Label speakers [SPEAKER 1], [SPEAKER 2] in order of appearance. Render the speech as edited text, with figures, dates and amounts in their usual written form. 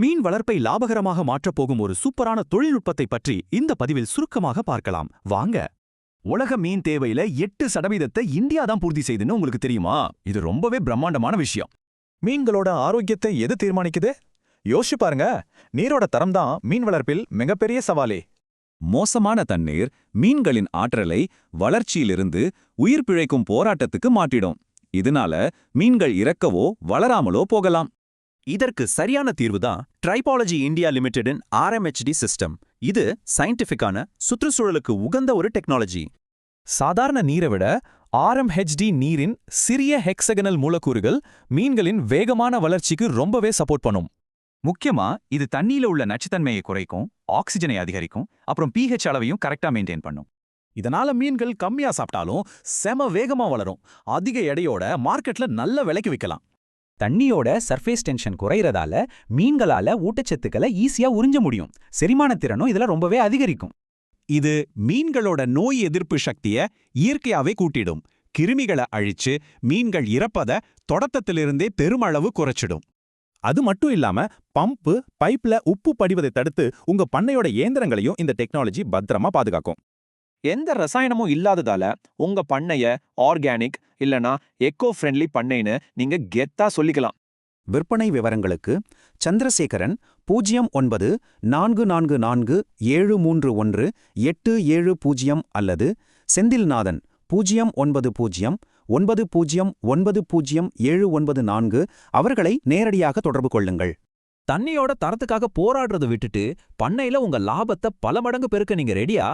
[SPEAKER 1] மீன் வளர்ப்பை லாபகரமாக மாற்றப் போகும் ஒரு சூப்பரான தொழில்நுட்பத்தை பற்றி இந்த பதிவில் சுருக்கமாக பார்க்கலாம் வாங்க.
[SPEAKER 2] உலக மீன் தேவையில 8% இந்தியா தான் பூர்த்தி செய்துன்னு உங்களுக்கு தெரியுமா? இது ரொம்பவே பிரம்மாண்டமான விஷயம்.
[SPEAKER 3] மீன்களோட ஆரோக்கியத்தை எது தீர்மானிக்குது? யோசிச்சு பாருங்க. நீரோட தரம் தான் மீன் வளர்ப்பில் மிகப்பெரிய சவாலே.
[SPEAKER 4] மோசமான தண்ணீர் மீன்களின் ஆற்றலை வளர்ச்சியிலிருந்து உயிர் பிழைக்கும் போராட்டத்துக்கு மாற்றிடும். இதனால மீன்கள் இறக்கவோ வளராமலோ போகலாம்.
[SPEAKER 1] இதற்கு சரியான தீர்வுதான் ட்ரைபாலஜி இந்தியா லிமிடெடின் RMHD சிஸ்டம். இது சயின்டிஃபிக்கான சுற்றுச்சூழலுக்கு உகந்த ஒரு டெக்னாலஜி.
[SPEAKER 3] சாதாரண நீரை விட RMHD நீரின் சிறிய ஹெக்ஸகனல் மூலக்கூறுகள் மீன்களின் வேகமான வளர்ச்சிக்கு ரொம்பவே சப்போர்ட் பண்ணும்.
[SPEAKER 2] முக்கியமா இது தண்ணியில உள்ள நச்சுத்தன்மையை குறைக்கும், ஆக்சிஜனை அதிகரிக்கும், அப்புறம் pH அளவையும் கரெக்டா மெயின்டைன் பண்ணும்.
[SPEAKER 1] இதனால மீன்கள் கம்மியா சாப்பிட்டாலும் செம வேகமா வளரும். அதிக எடையோட மார்க்கெட்ல நல்ல விலைக்கு விற்கலாம்.
[SPEAKER 5] தண்ணியோட சர்ஃபேஸ் டென்ஷன் குறையறதால மீன்களால ஊட்டச்சத்துக்களை ஈஸியா உறிஞ்ச முடியும். செரிமான திறனும் இதுல ரொம்பவே அதிகரிக்கும்.
[SPEAKER 6] இது மீன்களோட நோய் எதிர்ப்பு சக்திய இயற்கையாவே கூட்டிடும். கிருமிகளை அழிச்சு மீன்கள் இறப்பத தொடக்கத்திலிருந்தே பெருமளவு குறைச்சிடும்.
[SPEAKER 7] அது மட்டும் இல்லாம பம்பு பைப்ல உப்பு படிவதை தடுத்து உங்க பண்ணையோட இயந்திரங்களையும் இந்த டெக்னாலஜி பத்திரமா பாதுகாக்கும்.
[SPEAKER 8] எந்த ரசாயனமும் இல்லாததால உங்க பண்ணைய ஆர்கானிக் இல்லனா எக்கோ ஃப்ரெண்ட்லி பண்ணைன்னு நீங்க கெத்தா சொல்லிக்கலாம்.
[SPEAKER 9] விற்பனை விவரங்களுக்கு சந்திரசேகரன் 094447318770 அல்லது செந்தில்நாதன் 0909090794 அவர்களை நேரடியாக தொடர்பு கொள்ளுங்கள்.
[SPEAKER 5] தண்ணியோட தரத்துக்காக போராடுறதை விட்டுட்டு பண்ணையில உங்க லாபத்தை பல மடங்கு பெருக்க நீங்க ரெடியா?